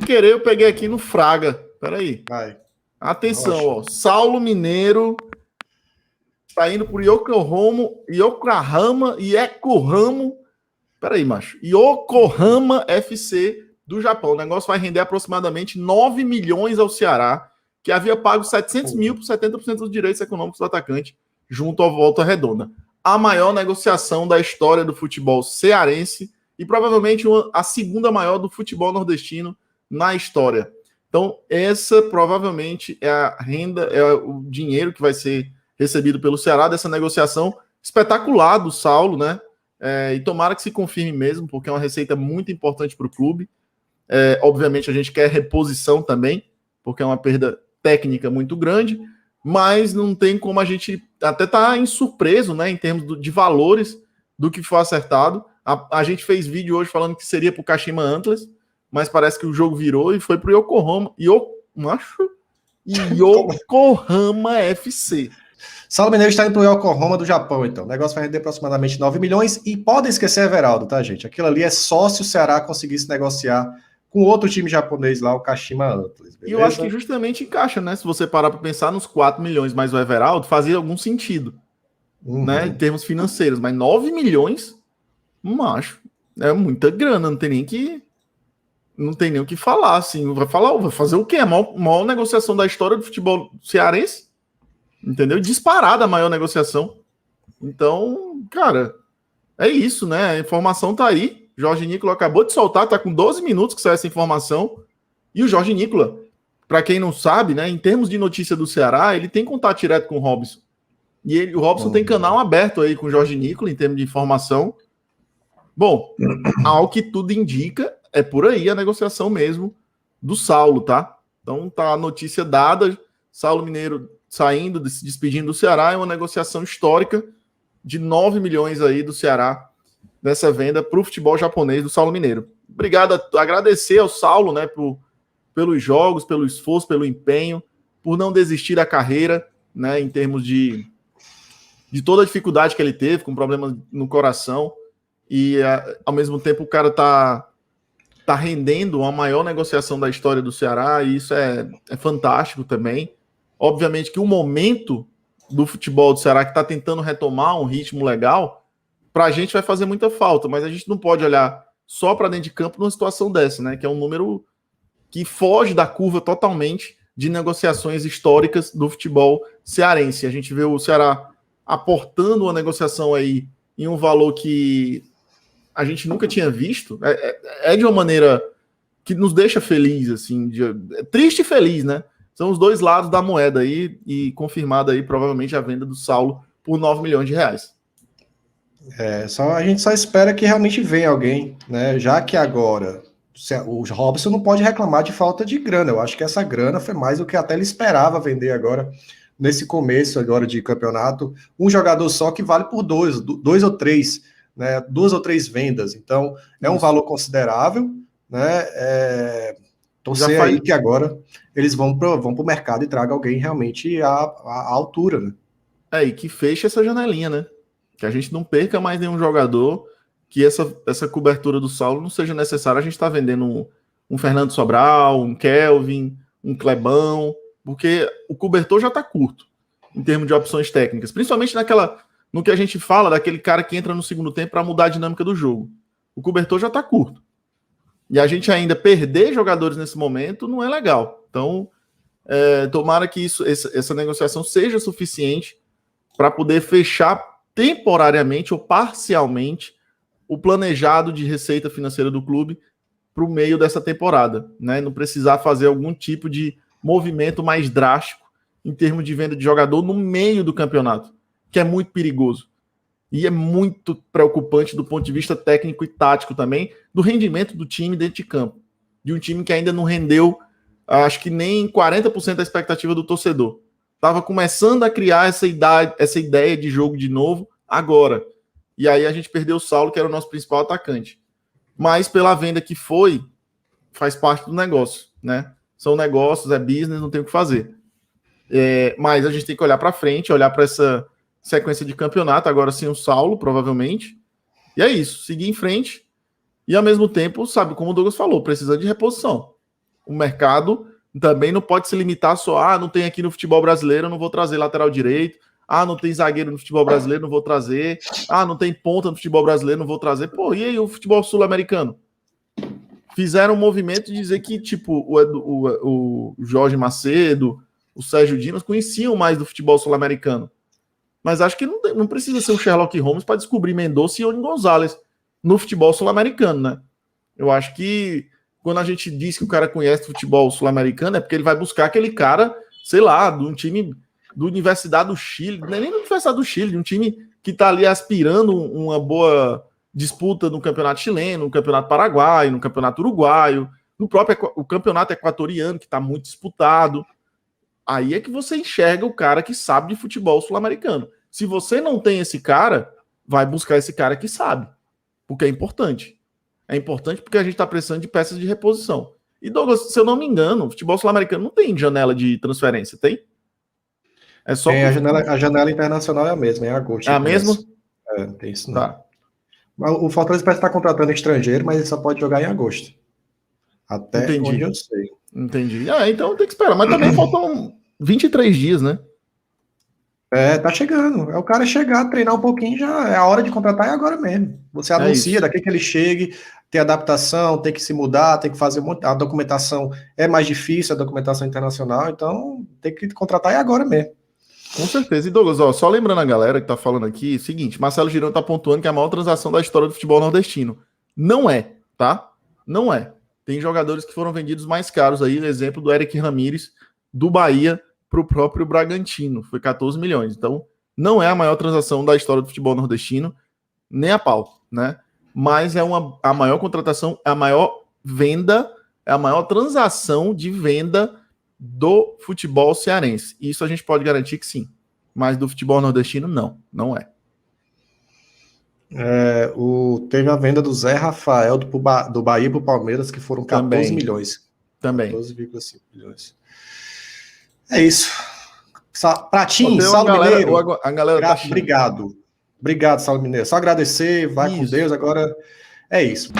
querer eu peguei aqui no Fraga. Peraí. Vai. Atenção, ó. Saulo Mineiro tá indo por Yokohama e Yokohama. Peraí, macho. Yokohama FC do Japão. O negócio vai render aproximadamente 9 milhões ao Ceará, que havia pago 700 mil por 70% dos direitos econômicos do atacante, junto à Volta Redonda. A maior negociação da história do futebol cearense e provavelmente a segunda maior do futebol nordestino na história. Então, essa provavelmente é a renda, é o dinheiro que vai ser recebido pelo Ceará dessa negociação espetacular do Saulo, né? E tomara que se confirme mesmo, porque é uma receita muito importante para o clube. Obviamente, a gente quer reposição também, porque é uma perda técnica muito grande, mas não tem como a gente até tá em surpreso, né, em termos de valores do que foi acertado. A gente fez vídeo hoje falando que seria para o Kashima Antlers, mas parece que o jogo virou e foi para o Yokohama. Yokohama FC. Saulo Mineiro está indo para o Yokohama do Japão, então. O negócio vai render aproximadamente 9 milhões. E podem esquecer Everaldo, tá, gente? Aquilo ali é só se o Ceará conseguisse negociar com outro time japonês lá, o Kashima Antlers. E eu acho que justamente encaixa, né? Se você parar para pensar nos 4 milhões mais o Everaldo, fazia algum sentido, né? Em termos financeiros. Mas 9 milhões, macho, é muita grana, não tem nem o que falar, assim. Vai fazer o quê? A maior negociação da história do futebol cearense, entendeu? Disparada a maior negociação. Então, cara, é isso, né? A informação tá aí. Jorge Nicola acabou de soltar, tá com 12 minutos que saiu essa informação. E o Jorge Nicola, para quem não sabe, né, em termos de notícia do Ceará, ele tem contato direto com o Robson. E o Robson tem canal aberto aí com o Jorge Nicola em termos de informação. Bom, ao que tudo indica, é por aí a negociação mesmo do Saulo, tá? Então tá a notícia dada, Saulo Mineiro saindo, se despedindo do Ceará, é uma negociação histórica de 9 milhões aí do Ceará nessa venda para o futebol japonês do Saulo Mineiro. Obrigado, agradecer ao Saulo, né, pelos jogos, pelo esforço, pelo empenho, por não desistir da carreira, né, em termos de toda a dificuldade que ele teve, com problemas no coração, e ao mesmo tempo o cara tá rendendo a maior negociação da história do Ceará, e isso é fantástico também. Obviamente que o momento do futebol do Ceará, que está tentando retomar um ritmo legal, para a gente vai fazer muita falta, mas a gente não pode olhar só para dentro de campo numa situação dessa, né? Que é um número que foge da curva totalmente de negociações históricas do futebol cearense. A gente vê o Ceará aportando uma negociação aí em um valor que a gente nunca tinha visto. É de uma maneira que nos deixa feliz, assim, triste e feliz, né? São os dois lados da moeda aí, e confirmada aí provavelmente a venda do Saulo por 9 milhões de reais. A gente só espera que realmente venha alguém, né? Já que agora o Robson não pode reclamar de falta de grana. Eu acho que essa grana foi mais do que até ele esperava vender agora, nesse começo agora de campeonato. Um jogador só que vale por dois ou três, né? 2 ou 3 vendas. Então, é um valor considerável, né? Torcer aí que agora eles vão para o mercado e tragam alguém realmente à altura, né? E que feche essa janelinha, né? Que a gente não perca mais nenhum jogador, que essa cobertura do Saulo não seja necessária. A gente está vendendo um Fernando Sobral, um Kelvin, um Clebão, porque o cobertor já está curto em termos de opções técnicas, principalmente no que a gente fala daquele cara que entra no segundo tempo para mudar a dinâmica do jogo. O cobertor já está curto. E a gente ainda perder jogadores nesse momento não é legal. Então, tomara que essa negociação seja suficiente para poder fechar temporariamente ou parcialmente o planejado de receita financeira do clube para o meio dessa temporada, né? Não precisar fazer algum tipo de movimento mais drástico em termos de venda de jogador no meio do campeonato, que é muito perigoso. E é muito preocupante do ponto de vista técnico e tático também, do rendimento do time dentro de campo. De um time que ainda não rendeu, acho que nem 40% da expectativa do torcedor. Estava começando a criar essa ideia de jogo de novo agora. E aí a gente perdeu o Saulo, que era o nosso principal atacante. Mas pela venda que foi, faz parte do negócio, né? São negócios, é business, não tem o que fazer. Mas a gente tem que olhar para frente, olhar para essa sequência de campeonato, agora sim o Saulo, provavelmente. E é isso, seguir em frente. E ao mesmo tempo, sabe, como o Douglas falou, precisa de reposição. O mercado também não pode se limitar só, não tem aqui no futebol brasileiro, eu não vou trazer lateral direito. Não tem zagueiro no futebol brasileiro, não vou trazer. Não tem ponta no futebol brasileiro, não vou trazer. Pô, e aí o futebol sul-americano? Fizeram um movimento de dizer que, tipo, o Jorge Macedo, o Sérgio Dimas conheciam mais do futebol sul-americano. Mas acho que não precisa ser o Sherlock Holmes para descobrir Mendonça e Ione Gonzalez no futebol sul-americano, né? Eu acho que quando a gente diz que o cara conhece o futebol sul-americano é porque ele vai buscar aquele cara, sei lá, de um time da Universidade do Chile, não é nem da Universidade do Chile, de um time que está ali aspirando uma boa disputa no campeonato chileno, no campeonato paraguaio, no campeonato uruguaio, no próprio o campeonato equatoriano, que está muito disputado. Aí é que você enxerga o cara que sabe de futebol sul-americano. Se você não tem esse cara, vai buscar esse cara que sabe, porque é importante. É importante porque a gente está precisando de peças de reposição. E, Douglas, se eu não me engano, o futebol sul-americano não tem janela de transferência, tem? É só tem, a janela internacional é a mesma, é em agosto. É a mesma? Tem isso não. Tá. O Fortaleza parece estar contratando estrangeiro, mas ele só pode jogar em agosto. Até onde eu sei. Entendi. Então tem que esperar. Mas também faltam 23 dias, né? Tá chegando. É o cara chegar, treinar um pouquinho, já é a hora de contratar, é agora mesmo. Você anuncia, daqui que ele chegue, tem adaptação, tem que se mudar, tem que fazer a documentação é mais difícil, a documentação internacional, então tem que contratar é agora mesmo. Com certeza. E Douglas, só lembrando a galera que tá falando aqui, seguinte, Marcelo Girão tá pontuando que é a maior transação da história do futebol nordestino. Não é, tá? Não é. Tem jogadores que foram vendidos mais caros aí, o exemplo do Eric Ramírez, do Bahia para o próprio Bragantino, foi 14 milhões. Então, não é a maior transação da história do futebol nordestino, nem a pau, né? Mas é a maior contratação, a maior venda, é a maior transação de venda do futebol cearense. Isso a gente pode garantir que sim. Mas do futebol nordestino, não é. Teve a venda do Zé Rafael do Bahia para o Palmeiras, que foram 14 milhões. Também. 14,5 milhões. É isso. Pratinho, Saulo Mineiro. A galera tá obrigado. Obrigado, Saulo Mineiro. Só agradecer, vai com Deus. Agora é isso.